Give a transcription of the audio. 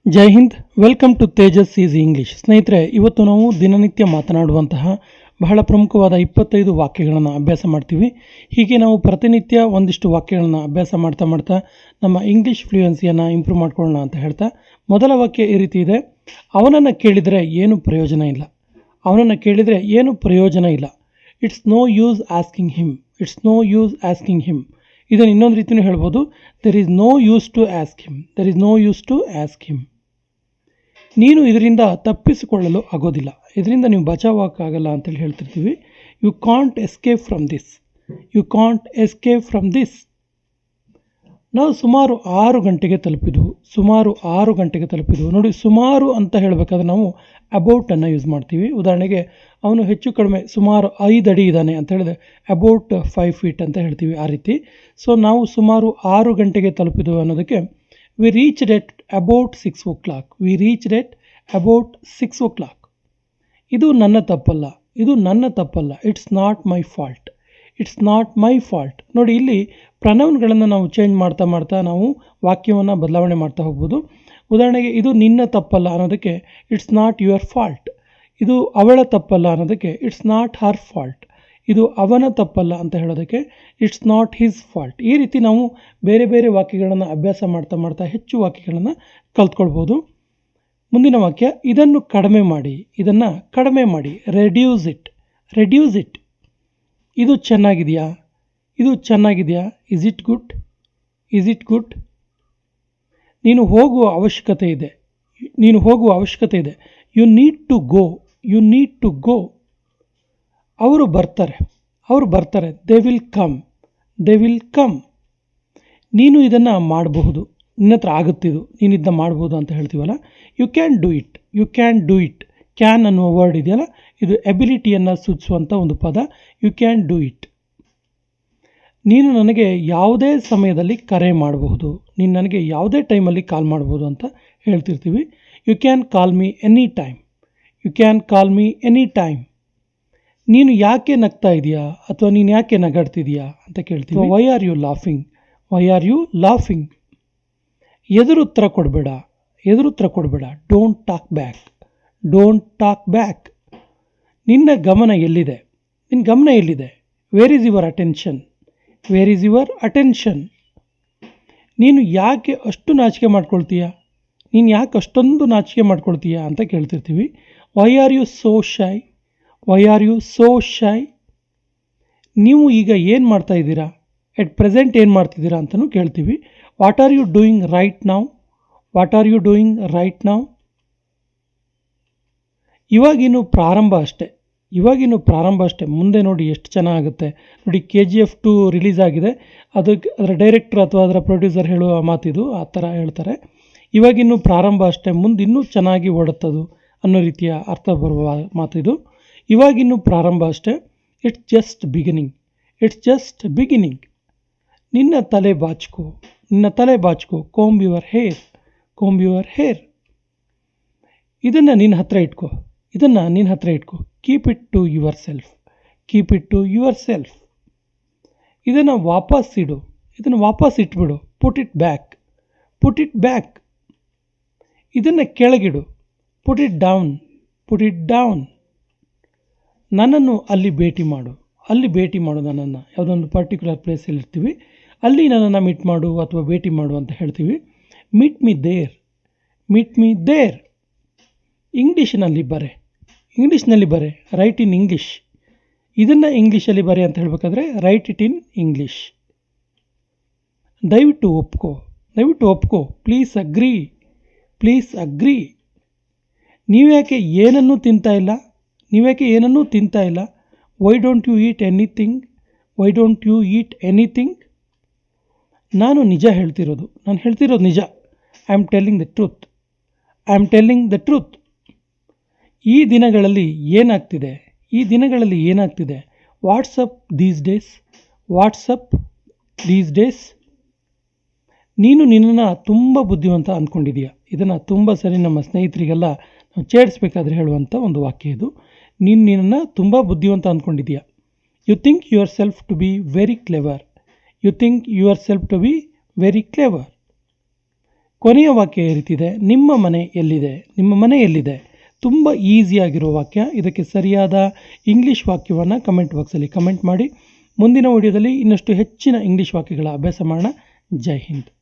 ಜೈ ಹಿಂದ್. Welcome to Tejas easy English. ಸ್ನೇಹಿತರೆ, ಇವತ್ತು ನಾವು ದಿನನಿತ್ಯ ಮಾತನಾಡುವಂತಹ ಬಹಳ ಪ್ರಮುಖವಾದ 25 ವಾಕ್ಯಗಳನ್ನು ಅಭ್ಯಾಸ ಮಾಡ್ತೀವಿ. ಹೀಗೆ ನಾವು ಪ್ರತಿನಿತ್ಯ ಒಂದಿಷ್ಟು ವಾಕ್ಯಗಳನ್ನು ಅಭ್ಯಾಸ ಮಾಡ್ತಾ ಮಾಡ್ತಾ ನಮ್ಮ ಇಂಗ್ಲೀಷ್ ಫ್ಲೂಯೆನ್ಸಿಯನ್ನು ಇಂಪ್ರೂವ್ ಮಾಡ್ಕೊಳ್ಳೋಣ ಅಂತ ಹೇಳ್ತಾ, ಮೊದಲ ವಾಕ್ಯ ಈ ರೀತಿ ಇದೆ: ಅವನನ್ನು ಕೇಳಿದರೆ ಏನು ಪ್ರಯೋಜನ ಇಲ್ಲ. ಅವನನ್ನು ಕೇಳಿದರೆ ಏನು ಪ್ರಯೋಜನ ಇಲ್ಲ. It's no use asking him. It's no use asking him. ಇದನ್ನು ಇನ್ನೊಂದು ರೀತಿಯೂ ಹೇಳ್ಬೋದು: there is no use to ask him. There is no use to ask him. ನೀನು ಇದರಿಂದ ತಪ್ಪಿಸಿಕೊಳ್ಳಲು ಆಗೋದಿಲ್ಲ, ಇದರಿಂದ ನೀವು ಬಚಾವಾಗಕ್ಕಾಗಲ್ಲ ಅಂತೇಳಿ ಹೇಳ್ತಿರ್ತೀವಿ. You can't escape from this. You can't escape from this. ನಾವು ಸುಮಾರು 6 ಗಂಟೆಗೆ ತಲುಪಿದ್ವು. ಸುಮಾರು 6 ಗಂಟೆಗೆ ತಲುಪಿದ್ವು. ನೋಡಿ, ಸುಮಾರು ಅಂತ ಹೇಳಬೇಕಾದ್ರೆ ನಾವು ಅಬೌಟನ್ನು ಯೂಸ್ ಮಾಡ್ತೀವಿ. ಉದಾಹರಣೆಗೆ, ಅವನು ಹೆಚ್ಚು ಕಡಿಮೆ ಸುಮಾರು 5 ಅಡಿ ಇದ್ದಾನೆ ಅಂತ ಹೇಳಿದ್ರೆ ಅಬೌಟ್ 5 ಫೀಟ್ ಅಂತ ಹೇಳ್ತೀವಿ. ಆ ರೀತಿ. ಸೊ ನಾವು ಸುಮಾರು 6 ಗಂಟೆಗೆ ತಲುಪಿದ್ವು ಅನ್ನೋದಕ್ಕೆ we reached at about 6 o'clock. We reached at about 6 o'clock. ಇದು ನನ್ನ ತಪ್ಪಲ್ಲ, ಇದು ನನ್ನ ತಪ್ಪಲ್ಲ. It's not my fault. It's not my fault. ನೋಡಿ, ಇಲ್ಲಿ ಪ್ರನೌನ್ಗಳನ್ನು ನಾವು ಚೇಂಜ್ ಮಾಡ್ತಾ ಮಾಡ್ತಾ ನಾವು ವಾಕ್ಯವನ್ನು ಬದಲಾವಣೆ ಮಾಡ್ತಾ ಹೋಗ್ಬೋದು. ಉದಾಹರಣೆಗೆ, ಇದು ನಿನ್ನ ತಪ್ಪಲ್ಲ ಅನ್ನೋದಕ್ಕೆ ಇಟ್ಸ್ ನಾಟ್ ಯುವರ್ ಫಾಲ್ಟ್. ಇದು ಅವಳ ತಪ್ಪಲ್ಲ ಅನ್ನೋದಕ್ಕೆ ಇಟ್ಸ್ ನಾಟ್ ಹರ್ ಫಾಲ್ಟ್. ಇದು ಅವನ ತಪ್ಪಲ್ಲ ಅಂತ ಹೇಳೋದಕ್ಕೆ ಇಟ್ಸ್ ನಾಟ್ ಹಿಸ್ ಫಾಲ್ಟ್. ಈ ರೀತಿ ನಾವು ಬೇರೆ ಬೇರೆ ವಾಕ್ಯಗಳನ್ನು ಅಭ್ಯಾಸ ಮಾಡ್ತಾ ಮಾಡ್ತಾ ಹೆಚ್ಚು ವಾಕ್ಯಗಳನ್ನು ಕಲ್ತ್ಕೊಳ್ಬೋದು. ಮುಂದಿನ ವಾಕ್ಯ: ಇದನ್ನು ಕಡಿಮೆ ಮಾಡಿ. ಇದನ್ನು ಕಡಿಮೆ ಮಾಡಿ. Reduce it. Reduce it. ಇದು ಚೆನ್ನಾಗಿದೆಯಾ? ಇದು ಚೆನ್ನಾಗಿದೆಯಾ? Is it good? Is it good? ನೀನು ಹೋಗುವ ಅವಶ್ಯಕತೆ ಇದೆ. ನೀನು ಹೋಗುವ ಅವಶ್ಯಕತೆ ಇದೆ. You need to go. You need to go. ಅವರು ಬರ್ತಾರೆ. ಅವರು ಬರ್ತಾರೆ. They will come. They will come. ನೀನು ಇದನ್ನು ಮಾಡಬಹುದು. ನಿನ್ನ ಹತ್ರ ಆಗುತ್ತಿದ್ದು, ನೀನು ಇದನ್ನ ಮಾಡ್ಬೋದು ಅಂತ ಹೇಳ್ತೀವಲ್ಲ. You can do it. You can do it. Can ಅನ್ನುವ ವರ್ಡ್ ಇದೆಯಲ್ಲ, ಇದು ಎಬಿಲಿಟಿಯನ್ನು ಸೂಚಿಸುವಂಥ ಒಂದು ಪದ. You can do it. ನೀನು ನನಗೆ ಯಾವುದೇ ಸಮಯದಲ್ಲಿ ಕರೆ ಮಾಡಬಹುದು. ನೀನು ನನಗೆ ಯಾವುದೇ ಟೈಮಲ್ಲಿ ಕಾಲ್ ಮಾಡ್ಬೋದು ಅಂತ ಹೇಳ್ತಿರ್ತೀವಿ. You can call me any time. You can call me any time. ನೀನು ಯಾಕೆ ನಗ್ತಾ ಇದೆಯಾ ಅಥವಾ ನೀನು ಯಾಕೆ ನಗಾಡ್ತಿದೆಯಾ ಅಂತ ಕೇಳ್ತೀವಿ. Why are you laughing? Why are you laughing? ಎದುರುತ್ತರ ಕೊಡಬೇಡ. ಎದುರುತ್ತರ ಕೊಡಬೇಡ. Don't talk back. Don't talk back. ನಿನ್ನ ಗಮನ ಎಲ್ಲಿದೆ? ನಿನ್ನ ಗಮನ ಎಲ್ಲಿದೆ? Where is your attention? Where is your attention? ನೀನು ಯಾಕೆ ಅಷ್ಟು ನಾಚಿಕೆ ಮಾಡ್ಕೊಳ್ತೀಯಾ? ನೀನು ಯಾಕೆ ಅಷ್ಟೊಂದು ನಾಚಿಕೆ ಮಾಡ್ಕೊಳ್ತೀಯಾ ಅಂತ ಕೇಳ್ತಿರ್ತೀವಿ. Why are you so shy? Why are you so shy? ನೀವು ಈಗ ಏನು ಮಾಡ್ತಾ ಇದ್ದೀರಾ? ಎಟ್ ಪ್ರೆಸೆಂಟ್ ಏನು ಮಾಡ್ತಿದ್ದೀರಾ ಅಂತಲೂ ಕೇಳ್ತೀವಿ. What are you doing right now? What are you doing right now? ಇವಾಗಿನ್ನು ಪ್ರಾರಂಭ ಅಷ್ಟೇ. ಇವಾಗಿನ್ನು ಪ್ರಾರಂಭ ಅಷ್ಟೇ. ಮುಂದೆ ನೋಡಿ ಎಷ್ಟು ಚೆನ್ನಾಗುತ್ತೆ. ನೋಡಿ, KGF 2 ರಿಲೀಸ್ ಆಗಿದೆ. ಅದರ ಡೈರೆಕ್ಟರ್ ಅಥವಾ ಅದರ ಪ್ರೊಡ್ಯೂಸರ್ ಹೇಳುವ ಮಾತಿದು. ಆ ಥರ ಹೇಳ್ತಾರೆ. ಇವಾಗಿನ್ನು ಪ್ರಾರಂಭ ಅಷ್ಟೇ, ಮುಂದೆ ಇನ್ನೂ ಚೆನ್ನಾಗಿ ಓಡುತ್ತದು ಅನ್ನೋ ರೀತಿಯ ಅರ್ಥ ಬರುವ ಮಾತಿದು. ಇವಾಗಿನ್ನು ಪ್ರಾರಂಭ ಅಷ್ಟೇ. It's just beginning. It's just beginning. ನಿನ್ನ ತಲೆ ಬಾಚ್ಕೋ. ನಿನ್ನ ತಲೆ ಬಾಚ್ಕೋ. Comb your hair. Comb your hair. ಇದನ್ನು ನಿನ್ನ ಹತ್ರ ಇಟ್ಕೋ. ಇದನ್ನು ನಿನ್ನ ಹತ್ರ ಇಟ್ಕೋ. Keep it to yourself. Keep it to yourself. ಇದನ್ನು ವಾಪಸ್ ಇಡು. ಇದನ್ನು ವಾಪಸ್ ಇಟ್ಬಿಡು. Put it back. Put it back. ಇದನ್ನು ಕೆಳಗಿಡು. Put it down. Put it down. ನನ್ನನ್ನು ಅಲ್ಲಿ ಭೇಟಿ ಮಾಡು. ಅಲ್ಲಿ ಭೇಟಿ ಮಾಡು ನನ್ನನ್ನು. ಯಾವುದೊಂದು ಪರ್ಟಿಕ್ಯುಲರ್ ಪ್ಲೇಸಲ್ಲಿ ಇರ್ತೀವಿ, ಅಲ್ಲಿ ನನ್ನನ್ನು ಮೀಟ್ ಮಾಡು ಅಥವಾ ಭೇಟಿ ಮಾಡು ಅಂತ ಹೇಳ್ತೀವಿ. Meet me there. Meet me there. ಇಂಗ್ಲೀಷಿನಲ್ಲಿ ಬರೆ. ಇಂಗ್ಲೀಷ್ನಲ್ಲಿ ಬರೆ. Write in English. ಇದನ್ನು ಇಂಗ್ಲೀಷಲ್ಲಿ ಬರೆ ಅಂತ ಹೇಳಬೇಕಾದ್ರೆ ರೈಟ್ ಇಟ್ ಇನ್ ಇಂಗ್ಲೀಷ್. ದಯವಿಟ್ಟು ಒಪ್ಕೋ. ದಯವಿಟ್ಟು ಒಪ್ಕೋ. Please agree. Please agree. ನೀವ್ಯಾಕೆ ಏನನ್ನೂ ತಿಂತಾ ಇಲ್ಲ? ನೀವ್ಯಾಕೆ ಏನನ್ನೂ ತಿಂತಾ ಇಲ್ಲ? Why don't you eat anything? Why don't you eat anything? ನಾನು ನಿಜ ಹೇಳ್ತಿರೋದು. ನಾನು ಹೇಳ್ತಿರೋದು ನಿಜ. I am telling the truth. I am telling the truth. ಈ ದಿನಗಳಲ್ಲಿ ಏನಾಗ್ತಿದೆ? ಈ ದಿನಗಳಲ್ಲಿ ಏನಾಗ್ತಿದೆ? What's up these days. What's up these days. ನೀನು ನಿನ್ನನ್ನು ತುಂಬ ಬುದ್ಧಿವಂತ ಅಂದ್ಕೊಂಡಿದೀಯ. ಇದನ್ನು ತುಂಬ ಸರಿ ನಮ್ಮ ಸ್ನೇಹಿತರಿಗೆಲ್ಲ ನಾವು ಛೇಡಿಸ್ಬೇಕಾದ್ರೆ ಹೇಳುವಂಥ ಒಂದು ವಾಕ್ಯ ಇದು. ನೀನು ನಿನ್ನನ್ನು ತುಂಬ ಬುದ್ಧಿವಂತ ಅಂದ್ಕೊಂಡಿದೀಯ. You think yourself to be very clever. You think yourself to be very clever. ಕೊನೆಯ ವಾಕ್ಯ ಈ ರೀತಿದೆ, ನಿಮ್ಮ ಮನೆ ಎಲ್ಲಿದೆ? ನಿಮ್ಮ ಮನೆ ಎಲ್ಲಿದೆ? ತುಂಬ ಈಸಿಯಾಗಿರೋ ವಾಕ್ಯ. ಇದಕ್ಕೆ ಸರಿಯಾದ ಇಂಗ್ಲೀಷ್ ವಾಕ್ಯವನ್ನು ಕಮೆಂಟ್ ಬಾಕ್ಸಲ್ಲಿ ಕಮೆಂಟ್ ಮಾಡಿ. ಮುಂದಿನ ವಿಡಿಯೋದಲ್ಲಿ ಇನ್ನಷ್ಟು ಹೆಚ್ಚಿನ ಇಂಗ್ಲೀಷ್ ವಾಕ್ಯಗಳ ಅಭ್ಯಾಸ ಮಾಡೋಣ. ಜೈ ಹಿಂದ್.